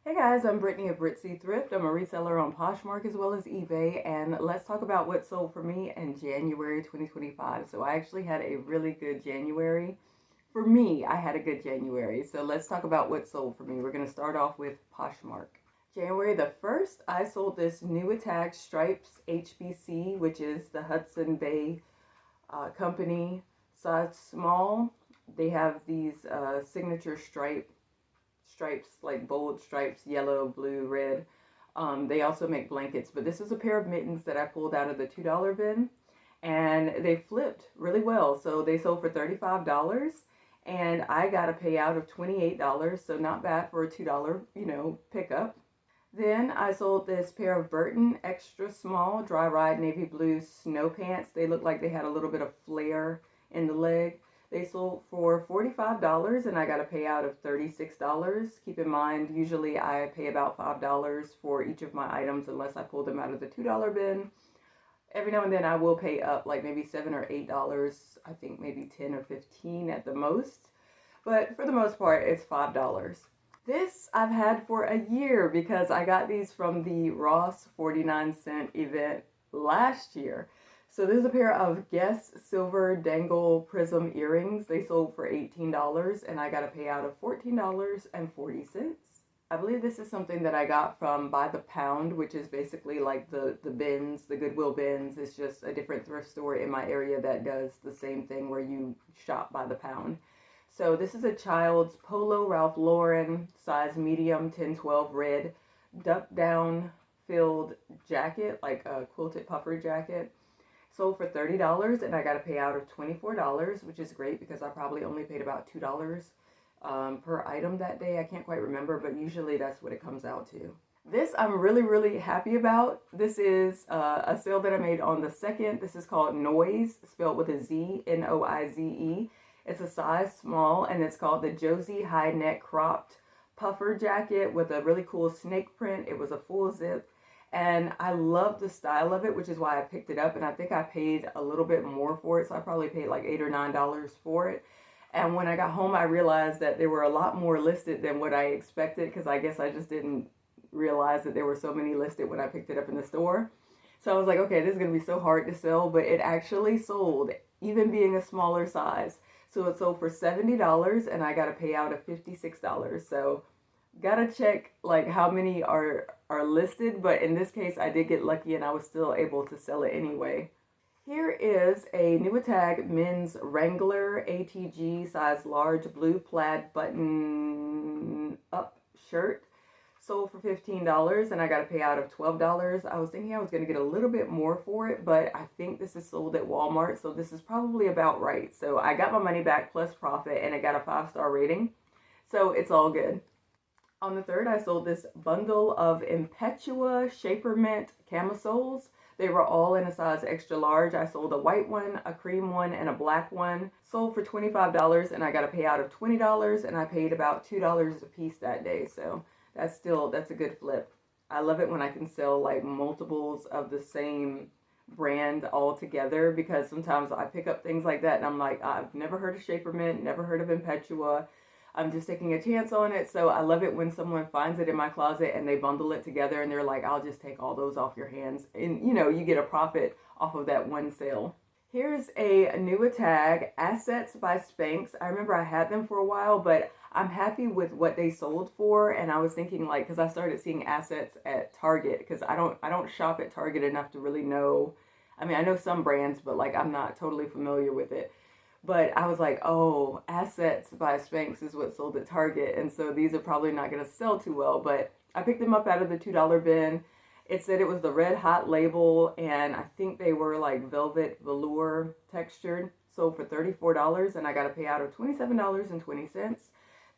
Hey guys, I'm Brittany of Britzy Thrift. I'm a reseller on Poshmark as well as eBay, and let's talk about what sold for me in January 2025. So I actually had a really good January. For me, I had a good January. So let's talk about what sold for me. We're going to start off with Poshmark. January the 1st, I sold this new Attack Stripes HBC, which is the Hudson Bay company, size small. They have these signature stripes, like bold stripes, yellow, blue, red. They also make blankets, but this is a pair of mittens that I pulled out of the $2 bin, and they flipped really well. So they sold for $35, and I got a payout of $28, so not bad for a $2, pickup. Then I sold this pair of Burton extra small dry ride navy blue snow pants. They look like they had a little bit of flare in the leg. They sold for $45 and I got a payout of $36. Keep in mind, usually I pay about $5 for each of my items unless I pull them out of the $2 bin. Every now and then I will pay up like maybe $7 or $8. I think maybe 10 or 15 at the most. But for the most part, it's $5. This I've had for a year because I got these from the Ross 49-cent event last year. So this is a pair of Guess silver dangle prism earrings. They sold for $18 and I got a payout of $14.40. I believe this is something that I got from By the Pound, which is basically like the bins, the Goodwill bins. It's just a different thrift store in my area that does the same thing where you shop by the pound. So this is a child's polo Ralph Lauren size medium 10-12 red duck down filled jacket, like a quilted puffer jacket. Sold for $30 and I got a payout of $24, which is great because I probably only paid about $2 per item that day. I can't quite remember, but usually that's what it comes out to. This I'm really happy about. This is a sale that I made on the 2nd. This is called Noize, spelled with a Z, Noize. It's a size small and it's called the Josie High Neck Cropped Puffer Jacket with a really cool snake print. It was a full zip and I love the style of it, which is why I picked it up, and I think I paid a little bit more for it, so I probably paid like $8 or $9 for it. And when I got home, I realized that there were a lot more listed than what I expected because I guess I just didn't realize that there were so many listed when I picked it up in the store. So I was like, okay, this is going to be so hard to sell, but it actually sold, even being a smaller size. So it sold for $70 and I got a payout of $56. So gotta check like how many are listed, but in this case I did get lucky and I was still able to sell it anyway. Here is a new Tag men's Wrangler ATG size large blue plaid button up shirt. Sold for $15 and I got a payout of $12. I was thinking I was going to get a little bit more for it, but I think this is sold at Walmart, so this is probably about right. So I got my money back plus profit and it got a 5-star rating. So it's all good. On the 3rd, I sold this bundle of Impetua Shaper Mint camisoles. They were all in a size extra large. I sold a white one, a cream one, and a black one. Sold for $25 and I got a payout of $20 and I paid about $2 a piece that day. So that's a good flip. I love it when I can sell like multiples of the same brand all together because sometimes I pick up things like that and I'm like, I've never heard of Shaper Mint, never heard of Impetua. I'm just taking a chance on it. So I love it when someone finds it in my closet and they bundle it together and they're like, I'll just take all those off your hands. And you get a profit off of that one sale. Here's a new tag, Assets by Spanx. I remember I had them for a while, but I'm happy with what they sold for. And I was thinking like, because I started seeing Assets at Target, because I don't shop at Target enough to really know. I mean, I know some brands, but like I'm not totally familiar with it. But I was like, oh, Assets by Spanx is what sold at Target. And so these are probably not going to sell too well. But I picked them up out of the $2 bin. It said it was the Red Hot label. And I think they were like velvet velour textured. Sold for $34. And I got a payout of $27.20.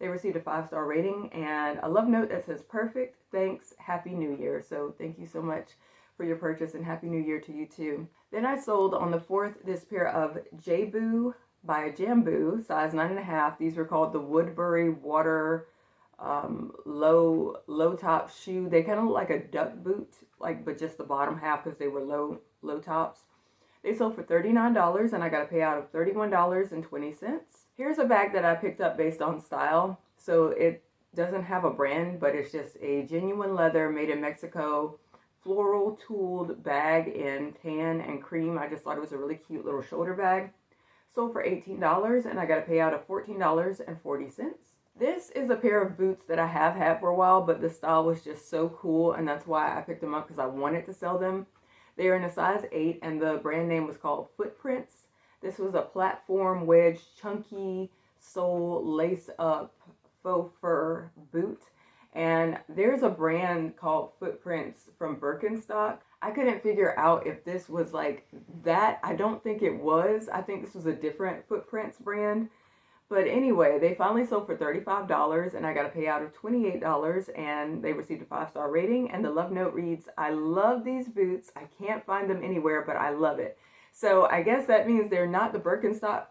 They received a 5-star rating and a love note that says, perfect, thanks, Happy New Year. So thank you so much for your purchase and Happy New Year to you too. Then I sold on the 4th this pair of Jaboo by Jambu, size 9.5. These were called the Woodbury Water low top shoe. They kind of look like a duck boot, but just the bottom half because they were low tops. They sold for $39 and I got a payout of $31.20. Here's a bag that I picked up based on style. So it doesn't have a brand, but it's just a genuine leather made in Mexico floral tooled bag in tan and cream. I just thought it was a really cute little shoulder bag. Sold for $18 and I got a payout of $14.40. This is a pair of boots that I have had for a while, but the style was just so cool, and that's why I picked them up, because I wanted to sell them. They are in a size 8 and the brand name was called Footprints. This was a platform wedge, chunky sole, lace up faux fur boot. And there's a brand called Footprints from Birkenstock. I couldn't figure out if this was like that. I don't think it was. I think this was a different Footprints brand. But anyway, they finally sold for $35 and I got a payout of $28, and they received a 5-star rating. And the love note reads, "I love these boots. I can't find them anywhere, but I love it." So I guess that means they're not the Birkenstock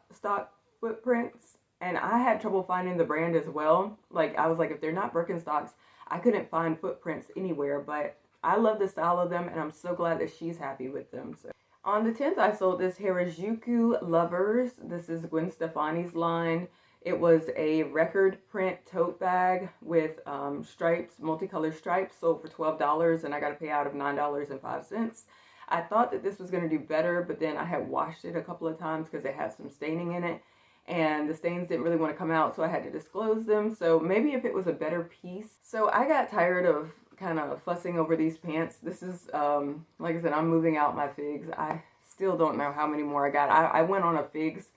Footprints. And I had trouble finding the brand as well. Like, I was like, if they're not Birkenstocks, I couldn't find Footprints anywhere. But I love the style of them, and I'm so glad that she's happy with them. So on the 10th, I sold this Harajuku Lovers. This is Gwen Stefani's line. It was a record print tote bag with stripes, multicolored stripes, sold for $12, and I got a payout of $9.05. I thought that this was going to do better, but then I had washed it a couple of times because it had some staining in it, and the stains didn't really want to come out, so I had to disclose them. So maybe if it was a better piece. So I got tired of kind of fussing over these pants. This is, like I said, I'm moving out my figs. I still don't know how many more I got. I went on a figs,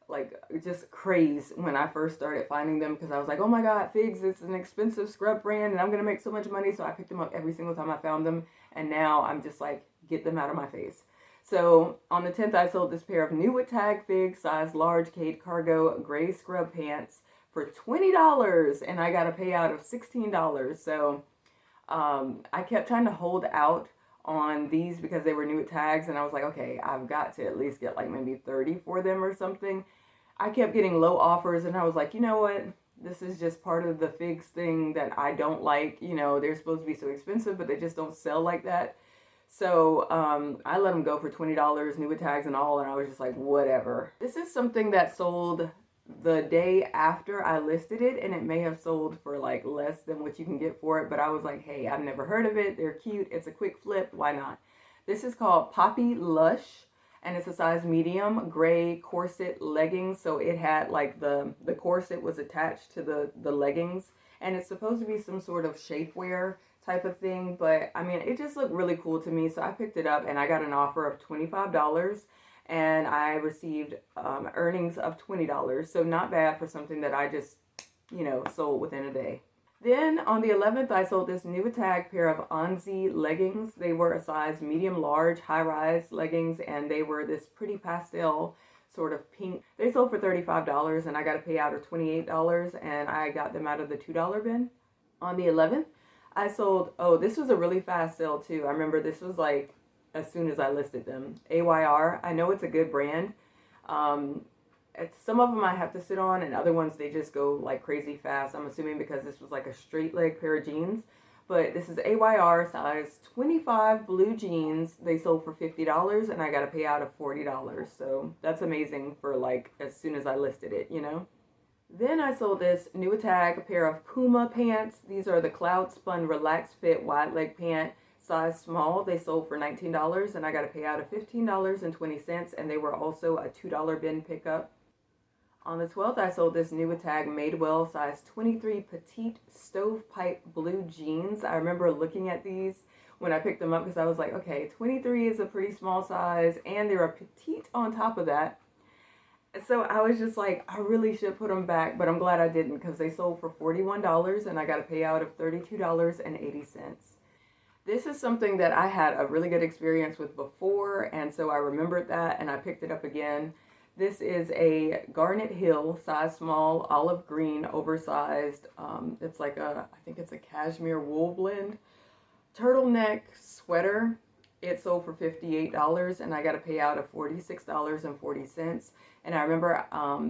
like, just craze when I first started finding them, because I was like, oh my God, figs, it's an expensive scrub brand and I'm going to make so much money. So I picked them up every single time I found them. And now I'm just like, get them out of my face. So on the 10th, I sold this pair of new with tag fig size large Cade Cargo gray scrub pants for $20, and I got a payout of $16. So I kept trying to hold out on these because they were new with tags, and I was like, okay, I've got to at least get like maybe 30 for them or something. I kept getting low offers, and I was like, you know what? This is just part of the figs thing that I don't like. You know, they're supposed to be so expensive, but they just don't sell like that. So I let them go for $20, new with tags and all, and I was just like, whatever. This is something that sold the day after I listed it, and it may have sold for like less than what you can get for it, but I was like, hey, I've never heard of it. They're cute. It's a quick flip. Why not? This is called Poppy Lush, and it's a size medium gray corset leggings. So it had like the corset was attached to the leggings, and it's supposed to be some sort of shapewear type of thing, but I mean, it just looked really cool to me, so I picked it up and I got an offer of $25, and I received earnings of $20, so not bad for something that I just, you know, sold within a day. Then on the 11th, I sold this new tag pair of Onzie leggings. They were a size medium large high-rise leggings, and they were this pretty pastel sort of pink. They sold for $35, and I got a payout of $28, and I got them out of the $2 bin. On the 11th, I sold, oh, this was a really fast sale too. I remember this was like as soon as I listed them. AYR, I know it's a good brand. Some of them I have to sit on, and other ones they just go like crazy fast. I'm assuming because this was like a straight leg pair of jeans. But this is AYR size 25 blue jeans. They sold for $50, and I got a payout of $40. So that's amazing for like as soon as I listed it, you know. Then I sold this new tag pair of Puma pants. These are the Cloud Spun Relaxed Fit wide leg pant, size small. They sold for $19, and I got a payout of $15.20, and they were also a $2 bin pickup. On the 12th, I sold this new tag Madewell size 23 petite stovepipe blue jeans. I remember looking at these when I picked them up because I was like, okay, 23 is a pretty small size, and they're a petite on top of that. So I was just like, I really should put them back, but I'm glad I didn't because they sold for $41, and I got a payout of $32.80. This is something that I had a really good experience with before, and so I remembered that, and I picked it up again. This is a Garnet Hill, size small, olive green, oversized. It's like I think it's a cashmere wool blend turtleneck sweater. It sold for $58, and I got a payout of $46.40. And I remember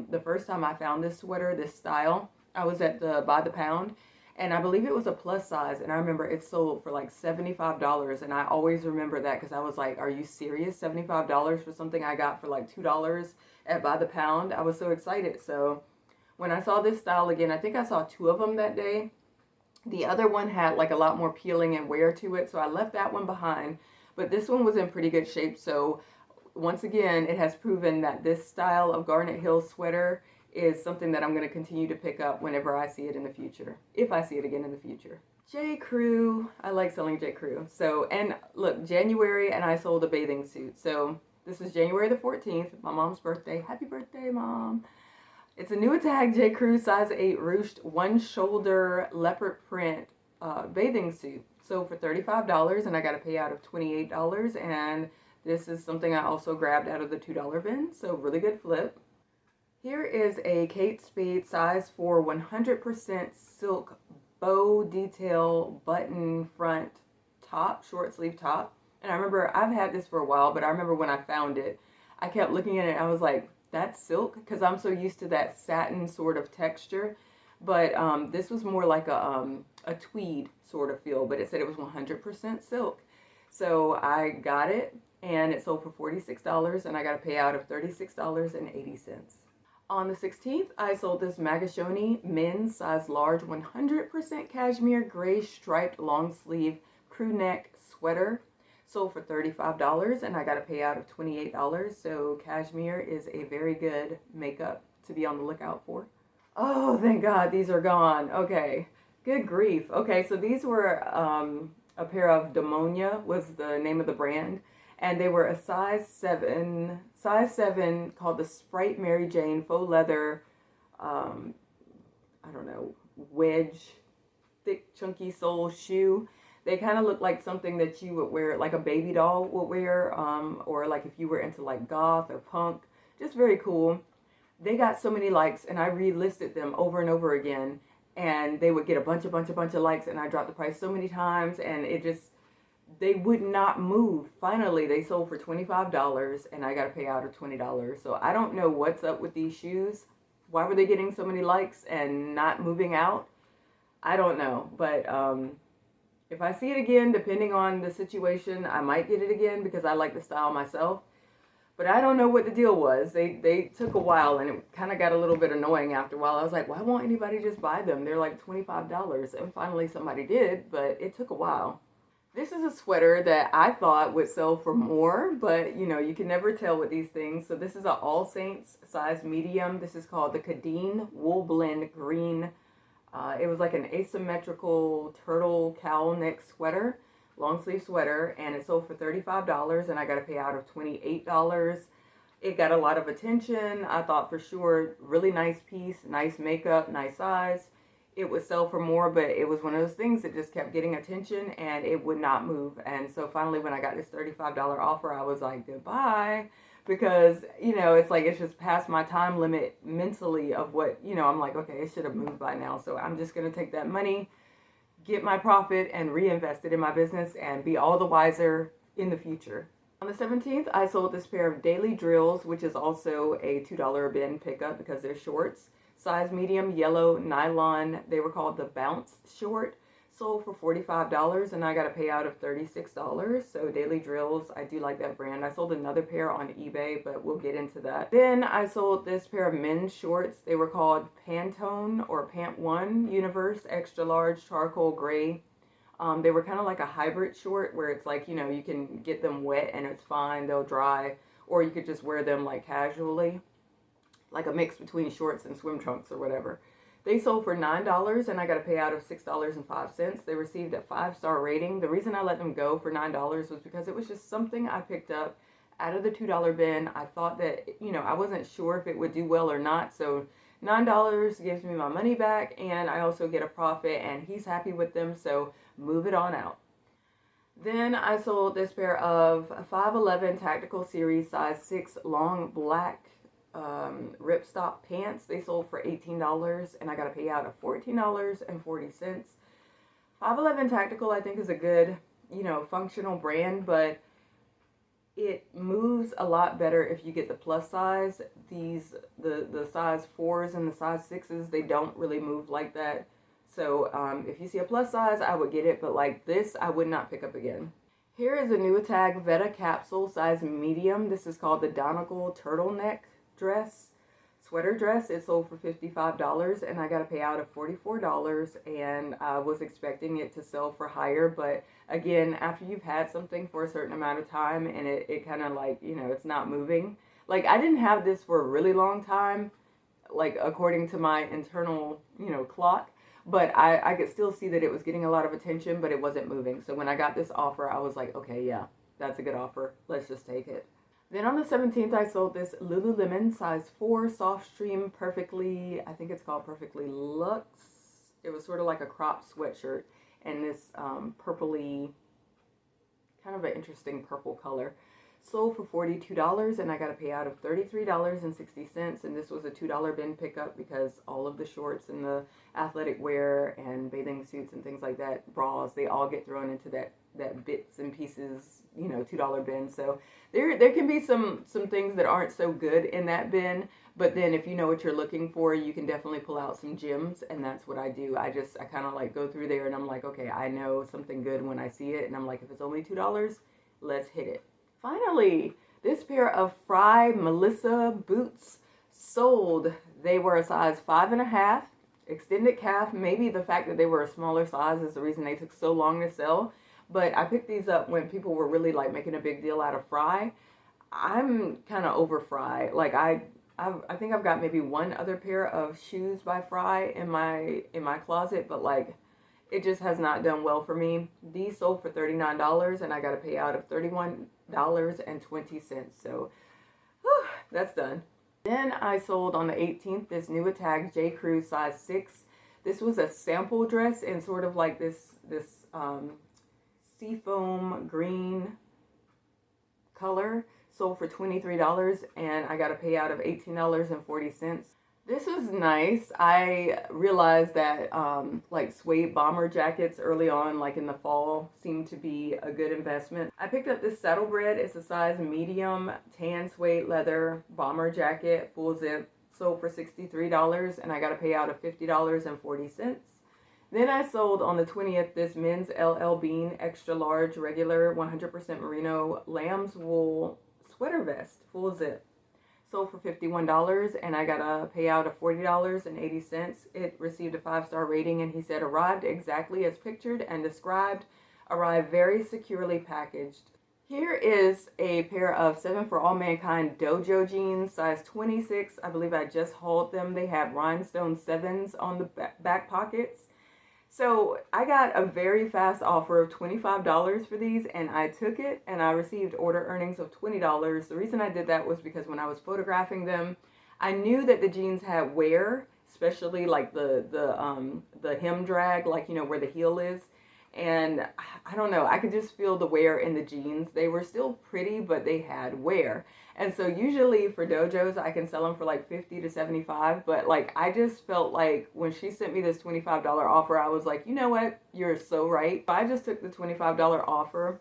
the first time I found this sweater, this style, I was at the By the Pound, and I believe it was a plus size, and I remember it sold for like $75, and I always remember that because I was like, are you serious? $75 for something I got for like $2 at By the Pound? I was so excited. So When I saw this style again, I think I saw 2 of them that day. The other one had like a lot more peeling and wear to it, so I left that one behind. But this one was in pretty good shape, so once again, it has proven that this style of Garnet Hill sweater is something that I'm going to continue to pick up whenever I see it in the future, if I see it again in the future. J. Crew, I like selling J. Crew. So, and look, January, and I sold a bathing suit. So this is January the 14th, my mom's birthday. Happy birthday, Mom. It's a new Attack J. Crew size 8 ruched one shoulder leopard print bathing suit. So for $35, and I got to pay out of $28, and this is something I also grabbed out of the $2 bin, so really good flip. Here is a Kate Spade size 4 100% silk bow detail button front top, short sleeve top. And I remember, I've had this for a while, but I remember when I found it, I kept looking at it and I was like, that's silk? Because I'm so used to that satin sort of texture. But this was more like a tweed sort of feel, but it said it was 100% silk. So I got it, and it sold for $46, and I got a payout of $36.80. On the 16th, I sold this Magashoni men's size large 100% cashmere gray striped long sleeve crew neck sweater. Sold for $35, and I got a payout of $28. So cashmere is a very good makeup to be on the lookout for. Oh, thank God, these are gone. Okay, good grief. Okay, so these were a pair of Demonia was the name of the brand, and they were a size 7 called the Sprite Mary Jane faux leather, I don't know, wedge, thick chunky sole shoe. They kind of look like something that you would wear, like a baby doll would wear, or like if you were into like goth or punk. Just very cool. They got so many likes, and I relisted them over and over again, and they would get a bunch of likes, and I dropped the price so many times, and it just, they would not move. Finally, they sold for $25, and I got to pay out of $20. So I don't know what's up with these shoes. Why were they getting so many likes and not moving out? I don't know, but if I see it again, depending on the situation, I might get it again because I like the style myself. But I don't know what the deal was. They took a while, and it kind of got a little bit annoying after a while. I was like, why won't anybody just buy them? They're like $25. And finally somebody did, but it took a while. This is a sweater that I thought would sell for more, but you know, you can never tell with these things. So this is an All Saints size medium. This is called the Cadine Wool Blend Green. It was like an asymmetrical turtle cowl neck sweater, long sleeve sweater, and it sold for $35, and I got to pay out of $28. It got a lot of attention. I thought for sure, really nice piece, nice makeup, nice size. It would sell for more, but it was one of those things that just kept getting attention, and it would not move. And so finally, when I got this $35 offer, I was like, goodbye. Because, you know, it's like it's just past my time limit mentally of what, you know, I'm like, okay, it should have moved by now. So I'm just going to take that money, get my profit, and reinvest it in my business and be all the wiser in the future. On the 17th, I sold this pair of Daily Drills, which is also a $2 a bin pickup because they're shorts. Size medium, yellow, nylon. They were called the Bounce Short. Sold for $45, and I got a payout of $36. So Daily Drills, I do like that brand. I sold another pair on eBay, but we'll get into that. Then I sold this pair of men's shorts. They were called Pantone or Pant One Universe Extra Large Charcoal Gray. They were kind of like a hybrid short where it's like, you know, you can get them wet and it's fine, they'll dry, or you could just wear them like casually, like a mix between shorts and swim trunks or whatever. They sold for $9, and I got a payout of $6.05. They received a 5-star rating. The reason I let them go for $9 was because it was just something I picked up out of the $2 bin. I thought that, you know, I wasn't sure if it would do well or not. So $9 gives me my money back, and I also get a profit, and he's happy with them. So move it on out. Then I sold this pair of 511 Tactical Series size 6 long black ripstop pants. They sold for $18, and I got a payout of $14.40. 511 Tactical, I think, is a good, you know, functional brand, but it moves a lot better if you get the plus size. These, the size 4s and the size 6s, they don't really move like that. So if you see a plus size, I would get it, but like this, I would not pick up again. Here is a new Attack Veta capsule size medium. This is called the Donegal turtleneck dress. sweater dress. It sold for $55 and I got to pay out of $44, and I was expecting it to sell for higher, but again, after you've had something for a certain amount of time and it kind of like, you know, it's not moving. Like I didn't have this for a really long time, like according to my internal, you know, clock, but I could still see that it was getting a lot of attention, but it wasn't moving. So when I got this offer, I was like, okay, yeah, that's a good offer. Let's just take it. Then on the 17th, I sold this Lululemon size 4 soft stream perfectly, I think it's called Perfectly Luxe. It was sort of like a cropped sweatshirt and this purpley, kind of an interesting purple color. Sold for $42 and I got to pay out of $33.60, and this was a $2 bin pickup because all of the shorts and the athletic wear and bathing suits and things like that, bras, they all get thrown into that bits and pieces, you know, $2 bin. So there can be some things that aren't so good in that bin, but then if you know what you're looking for, you can definitely pull out some gems, and that's what I do. I kind of like go through there and I'm like, okay, I know something good when I see it, and I'm like, if it's only $2, let's hit it. Finally, this pair of Frye Melissa boots sold. They were a size 5.5, extended calf. Maybe the fact that they were a smaller size is the reason they took so long to sell. But I picked these up when people were really like making a big deal out of Frye. I'm kind of over Frye. Like I think I've got maybe one other pair of shoes by Frye in my closet, but like it just has not done well for me. These sold for $39 and I got to pay out of $31.20. So whew, that's done. Then I sold on the 18th this Nuitag J. Crew size 6. This was a sample dress in sort of like this seafoam green color. Sold for $23 and I got to pay out of $18.40. This was nice. I realized that like suede bomber jackets early on, like in the fall, seemed to be a good investment. I picked up this Saddlebred. It's a size medium tan suede leather bomber jacket, full zip. Sold for $63 and I got to pay out of $50.40. Then I sold on the 20th this men's LL Bean extra large regular 100% merino lamb's wool sweater vest, full zip. Sold for $51 and I got a payout of $40.80. It received a 5-star rating and he said arrived exactly as pictured and described, arrived very securely packaged. Here is a pair of 7 for All Mankind Dojo jeans, size 26. I believe I just hauled them. They have rhinestone 7s on the back pockets. So I got a very fast offer of $25 for these and I took it and I received order earnings of $20. The reason I did that was because when I was photographing them, I knew that the jeans had wear, especially like the hem drag, like, you know, where the heel is. And I don't know, I could just feel the wear in the jeans. They were still pretty, but they had wear. And so usually for dojos, I can sell them for like $50 to $75. But like, I just felt like when she sent me this $25 offer, I was like, you know what? You're so right. I just took the $25 offer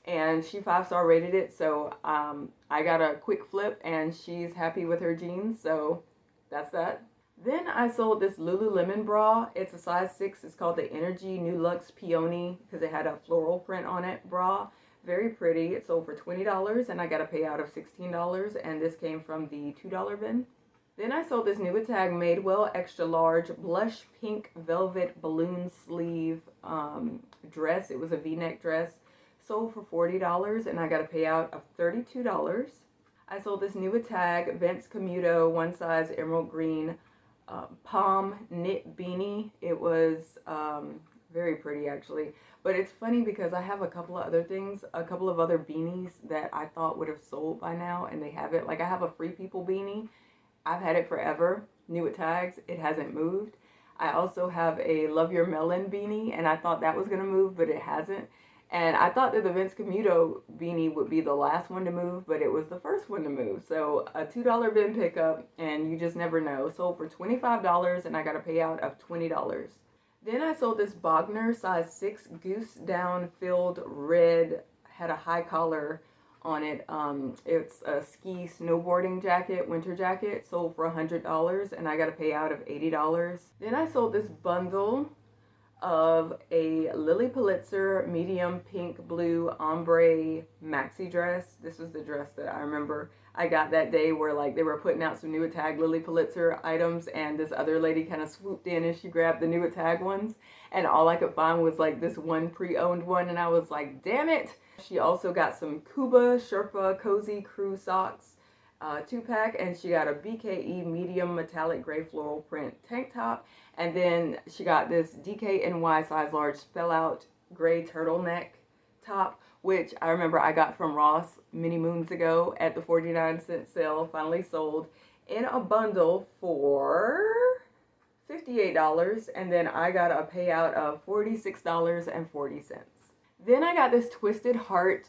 and she 5-star rated it. So I got a quick flip and she's happy with her jeans. So that's that. Then I sold this Lululemon bra. It's a size 6. It's called the Energy New Luxe Peony because it had a floral print on it bra. Very pretty. It sold for $20 and I got a payout of $16, and this came from the $2 bin. Then I sold this Nuitag Madewell extra large blush pink velvet balloon sleeve dress. It was a V-neck dress. Sold for $40 and I got a payout of $32. I sold this Nuitag Vince Camuto one size emerald green palm knit beanie. It was very pretty actually, but it's funny because I have a couple of other things, a couple of other beanies that I thought would have sold by now and they haven't. Like I have a Free People beanie. I've had it forever, Nuitags. It hasn't moved. I also have a Love Your Melon beanie and I thought that was gonna move, but it hasn't. And I thought that the Vince Camuto beanie would be the last one to move, but it was the first one to move. So a $2 bin pickup, and you just never know. Sold for $25 and I got a payout of $20. Then I sold this Bogner size 6 goose down filled red, had a high collar on it. It's a ski snowboarding jacket, winter jacket, sold for $100 and I got a payout of $80. Then I sold this bundle of a Lily Pulitzer medium pink blue ombre maxi dress. This was the dress that I remember I got that day where like they were putting out some new tag Lily Pulitzer items, and this other lady kind of swooped in and she grabbed the new tag ones, and all I could find was like this one pre-owned one, and I was like, damn it. She also got some Kuba Sherpa Cozy Crew socks, 2-pack, and she got a BKE medium metallic gray floral print tank top, and then she got this DKNY size large spell out gray turtleneck top, which I remember I got from Ross many moons ago at the 49-cent sale, finally sold in a bundle for $58, and then I got a payout of $46.40. Then I got this Twisted Heart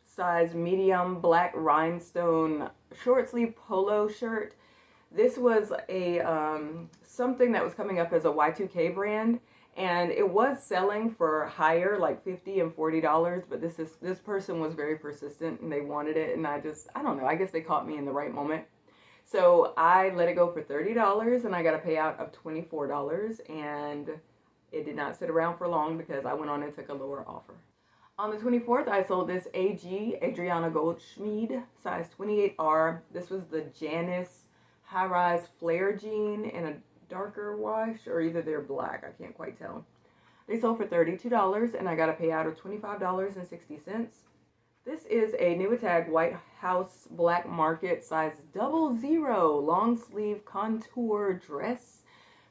size medium black rhinestone short sleeve polo shirt. This was a something that was coming up as a Y2K brand, and it was selling for higher, like $50 and $40, but this person was very persistent and they wanted it, and I don't know, I guess they caught me in the right moment. So I let it go for $30, and I got a payout of $24, and it did not sit around for long because I went on and took a lower offer. On the 24th, I sold this AG, Adriana Goldschmied, size 28R. This was the Janice high-rise flare jean in a darker wash, or either they're black, I can't quite tell. They sold for $32, and I got a payout of $25.60. This is a Nuitag White House Black Market size 00 long sleeve contour dress.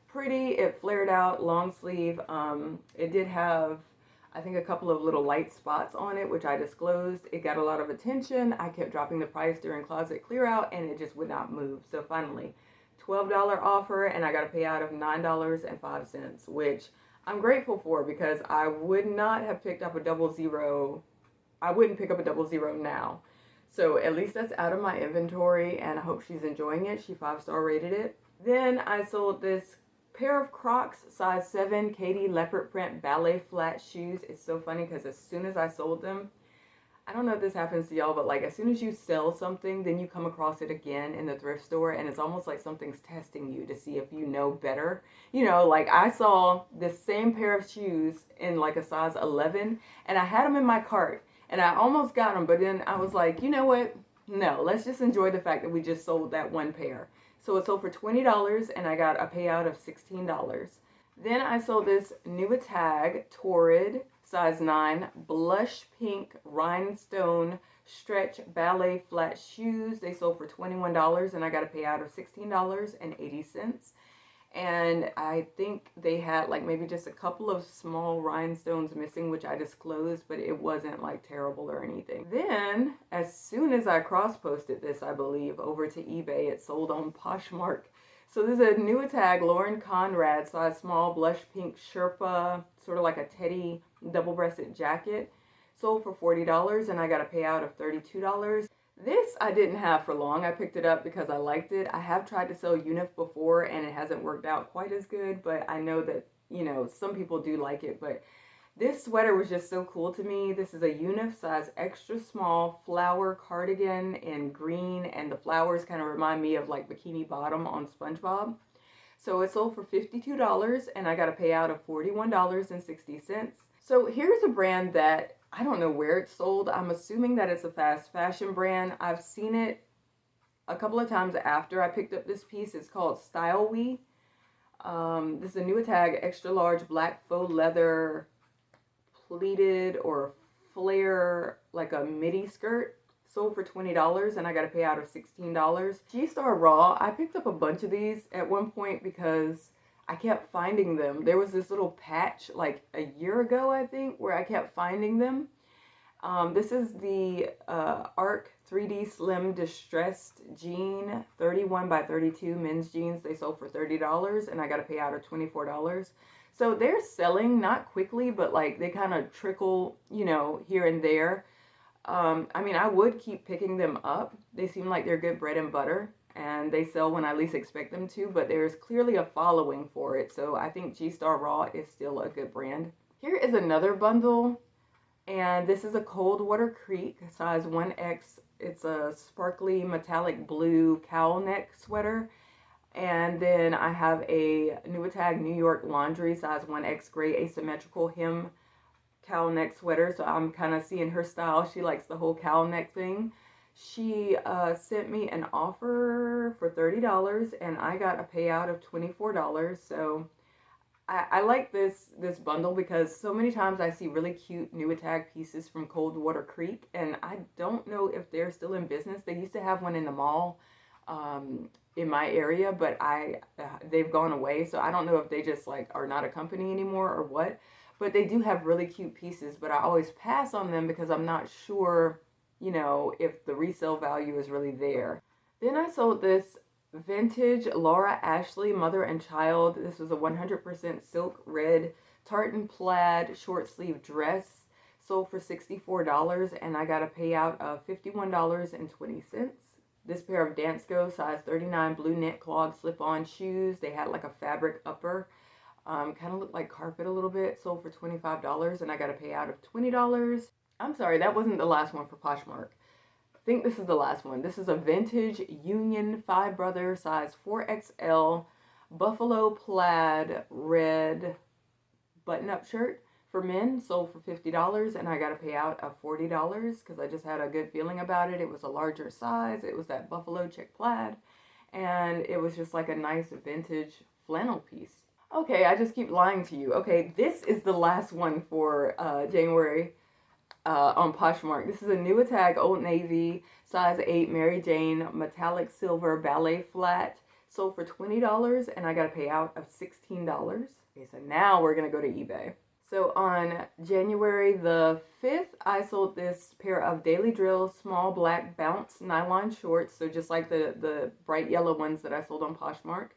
Pretty, it flared out, long sleeve. It did have, I think, a couple of little light spots on it, which I disclosed. It got a lot of attention. I kept dropping the price during closet clear out, and it just would not move. So finally, $12 offer, and I got a payout of $9.05, which I'm grateful for because I would not have picked up a 00. I wouldn't pick up a 00 now. So at least that's out of my inventory, and I hope she's enjoying it. She 5-star rated it. Then I sold this pair of Crocs size 7 Katie leopard print ballet flat shoes. It's so funny because as soon as I sold them, I don't know if this happens to y'all, but like as soon as you sell something, then you come across it again in the thrift store, and it's almost like something's testing you to see if you know better. You know, like I saw this same pair of shoes in like a size 11, and I had them in my cart, and I almost got them, but then I was like, you know what? No, let's just enjoy the fact that we just sold that one pair. So it sold for $20, and I got a payout of $16. Then I sold this Nuitag Torrid size 9 blush pink rhinestone stretch ballet flat shoes. They sold for $21, and I got a payout of $16.80. And I think they had like maybe just a couple of small rhinestones missing, which I disclosed, but it wasn't like terrible or anything. Then as soon as I cross-posted this, I believe, over to eBay, it sold on Poshmark. So this is a Nuitag Lauren Conrad size small blush pink Sherpa, sort of like a teddy double-breasted jacket. Sold for $40, and I got a payout of $32. This I didn't have for long. I picked it up because I liked it. I have tried to sell Unif before, and it hasn't worked out quite as good, but I know that, you know, some people do like it, but this sweater was just so cool to me. This is a Unif size extra small flower cardigan in green, and the flowers kind of remind me of like Bikini Bottom on SpongeBob. So it sold for $52, and I got a payout of $41.60. So here's a brand that I don't know where it's sold. I'm assuming that it's a fast fashion brand. I've seen it a couple of times after I picked up this piece. It's called Style We. This is a Nuitag extra large black faux leather pleated or flare, like a midi skirt. Sold for $20, and I got a payout of $16. G-Star Raw, I picked up a bunch of these at one point because I kept finding them. There was this little patch like a year ago, I think, where I kept finding them. This is the ARC 3D Slim Distressed Jean 31 by 32 men's jeans. They sold for $30, and I got a payout of $24. So they're selling, not quickly, but like they kind of trickle, you know, here and there. I mean, I would keep picking them up. They seem like they're good bread and butter, and they sell when I least expect them to, but there's clearly a following for it. So I think G-Star Raw is still a good brand. Here is another bundle, and this is a Coldwater Creek size 1X. It's a sparkly metallic blue cowl neck sweater. And then I have a Nuitag New York Laundry size 1X gray asymmetrical hem cowl neck sweater. So I'm kind of seeing her style. She likes the whole cowl neck thing. She sent me an offer for $30 and I got a payout of $24. So I like this bundle because so many times I see really cute Nuitag pieces from Coldwater Creek, and I don't know if they're still in business. They used to have one in the mall in my area, but they've gone away, so I don't know if they just like are not a company anymore or what. But they do have really cute pieces, but I always pass on them because I'm not sure, if the resale value is really there. Then I sold this vintage Laura Ashley Mother and Child. This was a 100% silk red tartan plaid short sleeve dress. Sold for $64 and I got a payout of $51.20. This pair of Dansko size 39 blue knit clog slip-on shoes. They had like a fabric upper. Kind of looked like carpet a little bit. Sold for $25 and I got a payout of $20. I'm sorry, that wasn't the last one for Poshmark. I think this is the last one. This is a vintage Union Five Brother size 4XL buffalo plaid red button-up shirt for men. Sold for $50 and I got a payout of $40 because I just had a good feeling about it. It was a larger size. It was that buffalo check plaid and it was just like a nice vintage flannel piece. Okay, I just keep lying to you. Okay, this is the last one for January on Poshmark. This is a Nuitag Old Navy size 8 Mary Jane metallic silver ballet flat. Sold for $20 and I got a payout of $16. Okay, so now we're going to go to eBay. So on January the 5th, I sold this pair of Daily Drill small black bounce nylon shorts. So just like the bright yellow ones that I sold on Poshmark.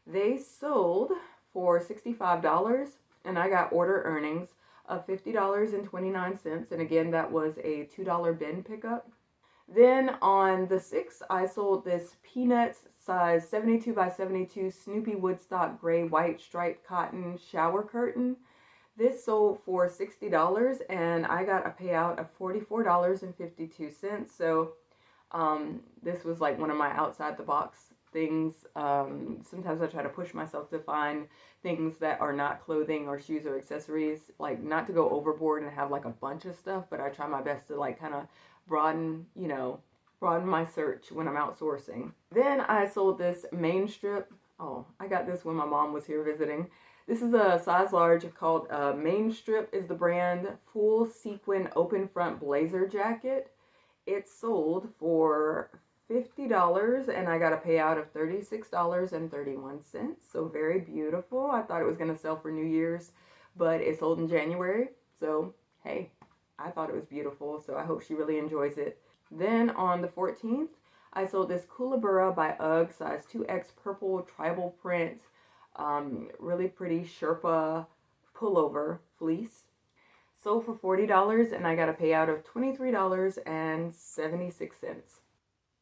They sold for $65 and I got order earnings of $50.29. And again, that was a $2 bin pickup. Then on the 6th, I sold this Peanuts size 72 by 72 Snoopy Woodstock gray white striped cotton shower curtain. This sold for $60 and I got a payout of $44.52. So this was like one of my outside the box things. Sometimes I try to push myself to find things that are not clothing or shoes or accessories, like not to go overboard and have like a bunch of stuff, but I try my best to like kind of broaden my search when I'm outsourcing. Then I sold this main strip. Oh, I got this when my mom was here visiting. This is a size large called Main Strip is the brand, full sequin open front blazer jacket. It sold for $50 and I got a payout of $36.31. So very beautiful. I thought it was going to sell for New Year's, but it sold in January. So, hey, I thought it was beautiful. So I hope she really enjoys it. Then on the 14th, I sold this Kookaburra by UGG size 2X purple tribal print, really pretty Sherpa pullover fleece. Sold for $40 and I got a payout of $23.76.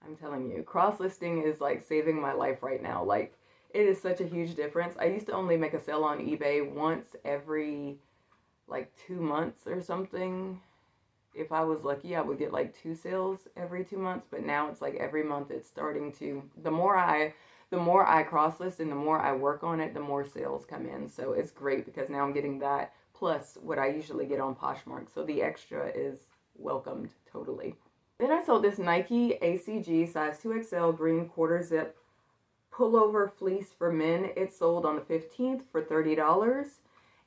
I'm telling you, cross listing is like saving my life right now. Like, it is such a huge difference. I used to only make a sale on eBay once every like 2 months or something. If I was lucky, I would get like 2 sales every 2 months, but now it's like every month it's starting to, the more I cross list and the more I work on it, the more sales come in. So it's great because now I'm getting that plus what I usually get on Poshmark. So the extra is welcomed totally. Then I sold this Nike ACG size 2XL green quarter zip pullover fleece for men. It sold on the 15th for $30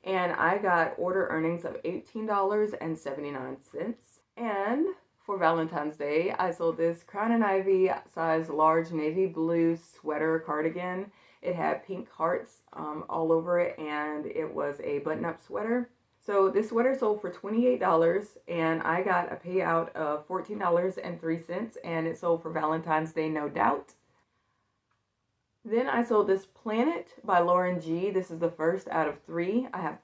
and I got order earnings of $18.79. And for Valentine's Day, I sold this Crown and Ivy size large navy blue sweater cardigan. It had pink hearts all over it and it was a button-up sweater. So this sweater sold for $28 and I got a payout of $14.03 and it sold for Valentine's Day, no doubt. Then I sold this Planet by Lauren G. This is the first out of 3. I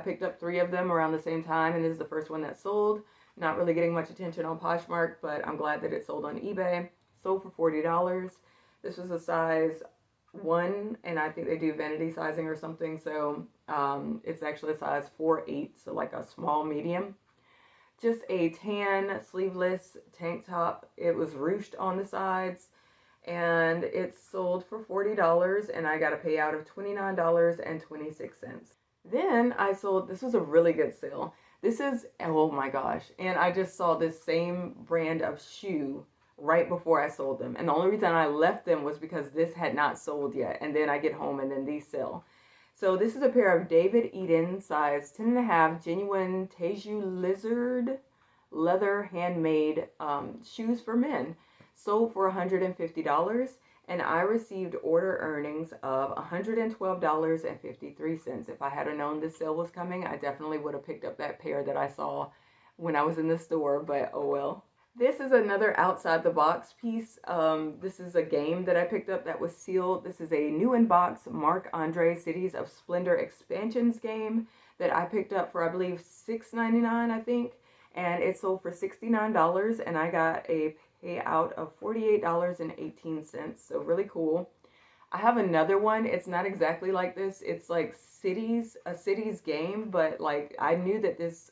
picked up 3 of them around the same time and this is the first one that sold. Not really getting much attention on Poshmark, but I'm glad that it sold on eBay. Sold for $40. This was a size 1 and I think they do vanity sizing or something, so it's actually a size 4/8, so like a small medium. Just a tan sleeveless tank top. It was ruched on the sides and it's sold for $40 and I got a payout of $29.26. Then I sold, this was a really good sale. This is, oh my gosh, and I just saw this same brand of shoe right before I sold them. And the only reason I left them was because this had not sold yet. And then I get home and then these sell. So this is a pair of David Eden size 10.5 genuine Teju lizard leather handmade shoes for men, sold for $150, and I received order earnings of $112.53. If I had known this sale was coming, I definitely would have picked up that pair that I saw when I was in the store, but oh well. This is another outside the box piece. This is a game that I picked up that was sealed. This is a new in box Marc-Andre Cities of Splendor expansions game that I picked up for, I believe, $6.99, I think. And it sold for $69, and I got a payout of $48.18. So really cool. I have another one. It's not exactly like this. It's like a cities game, but like I knew that this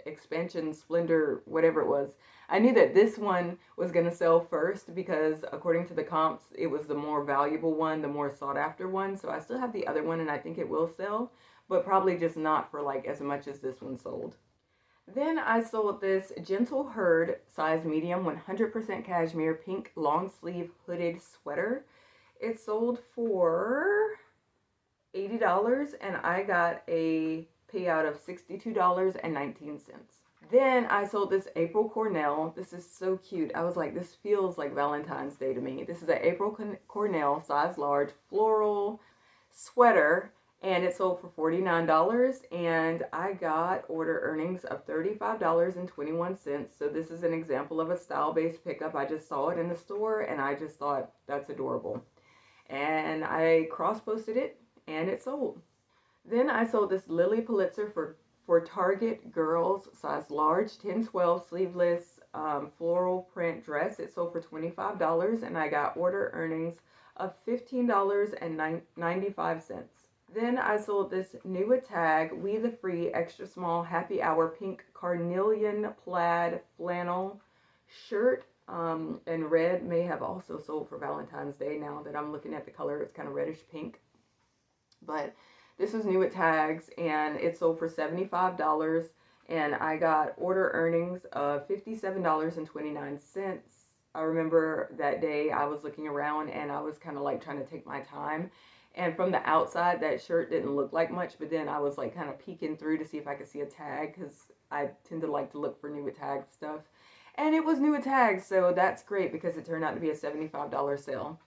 expansion Splendor, whatever it was, I knew that this one was going to sell first because according to the comps, it was the more valuable one, the more sought after one. So I still have the other one and I think it will sell, but probably just not for like as much as this one sold. Then I sold this Gentle Herd size medium 100% cashmere pink long sleeve hooded sweater. It sold for $80 and I got a payout of $62.19. Then I sold this April Cornell. This is so cute. I was like, this feels like Valentine's Day to me. This is an April Cornell size large floral sweater, and it sold for $49, and I got order earnings of $35.21. So this is an example of a style-based pickup. I just saw it in the store, and I just thought, that's adorable. And I cross-posted it, and it sold. Then I sold this Lily Pulitzer for Target girls size large 10-12 sleeveless floral print dress. It sold for $25, and I got order earnings of $15.95. Then I sold this New Tag We the Free extra small happy hour pink carnelian plaid flannel shirt. And red may have also sold for Valentine's Day now that I'm looking at the color. It's kind of reddish pink. But this was new at Tags and it sold for $75 and I got order earnings of $57.29. I remember that day I was looking around and I was kind of like trying to take my time. And from the outside, that shirt didn't look like much, but then I was like kind of peeking through to see if I could see a tag because I tend to like to look for new at Tag stuff. And it was new at Tag, so that's great because it turned out to be a $75 sale.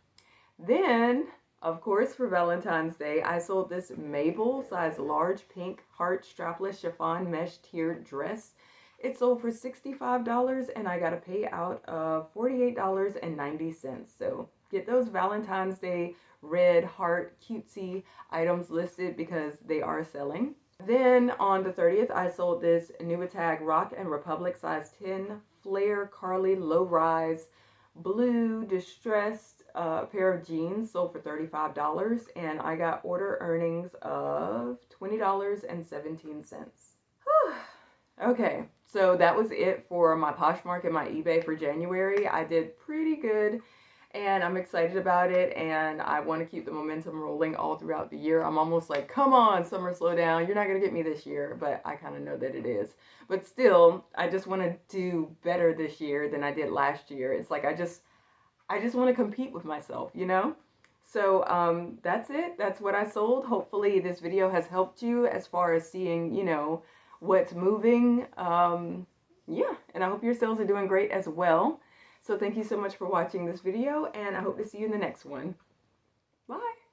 Then, of course, for Valentine's Day, I sold this Mabel size large pink heart strapless chiffon mesh tiered dress. It sold for $65 and I got a payout of $48.90. So get those Valentine's Day red heart cutesy items listed because they are selling. Then on the 30th, I sold this New Tag Rock and Republic size 10 flare Carly low rise blue distressed pair of jeans, sold for $35 and I got order earnings of $20.17. Okay, so that was it for my Poshmark and my eBay for January. I did pretty good and I'm excited about it and I want to keep the momentum rolling all throughout the year. I'm almost like, come on, summer, slow down. You're not going to get me this year, but I kind of know that it is. But still, I just want to do better this year than I did last year. It's like I just want to compete with myself, you know? So that's it. That's what I sold. Hopefully this video has helped you as far as seeing, you know, what's moving. Yeah, and I hope your sales are doing great as well. So thank you so much for watching this video, and I hope to see you in the next one. Bye.